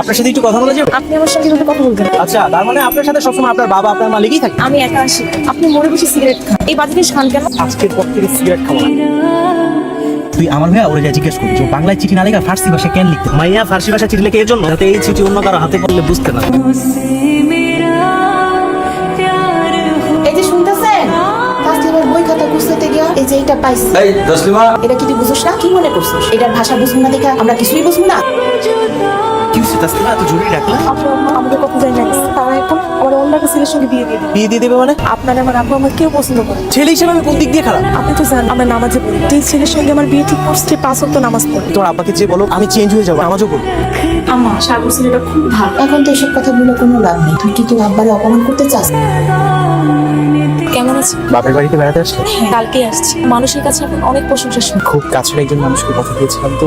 আপনার সাথে একটু কথা বলা যাবে? আপনি আমার সঙ্গে কিভাবে কথা বলবেন? আচ্ছা, তার মানে আপনার সাথে সবসময় আপনার বাবা আপনার মা লেগেই থাকে। আমি একা আসি, আপনি মরে বসে সিগারেট খান, এই বাজে জিনিস খান কেন? আজকের পর থেকে সিগারেট খাবো না। তুই আমার ভাইয়া ওরে যা জিজ্ঞেস করবি যে ও বাংলায় চিঠি না লেখা ফার্সি ভাষায় কেন লিখতে? মাইয়া ফার্সি ভাষায় চিঠি লেখে এর জন্য যাতে এই চিঠি অন্য কারো হাতে পড়লে বুঝতে না। এই যে শুনতেছেন, ফার্স্ট এবার বই খাতা গুছাতে গিয়া এই যে এটা পাইছি। এই তসলিমা, এটা কি তুই বুঝছ না? কি মনে করছিস এটার ভাষা বুঝবো না দেখা আমরা কিছুই বুঝবো না? কি হচ্ছে তাসলিমা, এত জরুরি ডাকলা? আপনার আম্মা আমাদের কথা জানি না, তারা এখন আমার অন্য একটা ছেলের সঙ্গে বিয়ে দিয়ে দিবে। বিয়ে দিয়ে দেবে মানে? আপনার আমার আব্বু আমার কেউ পছন্দ করে না। ছেলে হিসেবে আমি কোন দিক দিয়ে খারাপ? আপনি তো জানেন আমরা নামাজে পড়ি, যেই ছেলের সঙ্গে আমার বিয়ে ঠিক করছে 5 ওয়াক্ত নামাজ পড়ে। তোর আব্বাকে যে বলো আমি চেঞ্জ হয়ে যাবো, নামাজও পড়বো। আম্মা সাগর ছেলেটা খুব ভালো। এখন তো এসব কথা বলে কোনো লাভ নেই। তুই কি তোর আব্বারে অপমান করতে চাস? কেমন আছে? বাপের বাড়িতে বেড়াতে আসলে কালকে আসছি, মানুষের কাছে এখন অনেক প্রশংসা শুনি। খুব কাছের একজন মানুষকে কথা দিয়েছিলাম তো।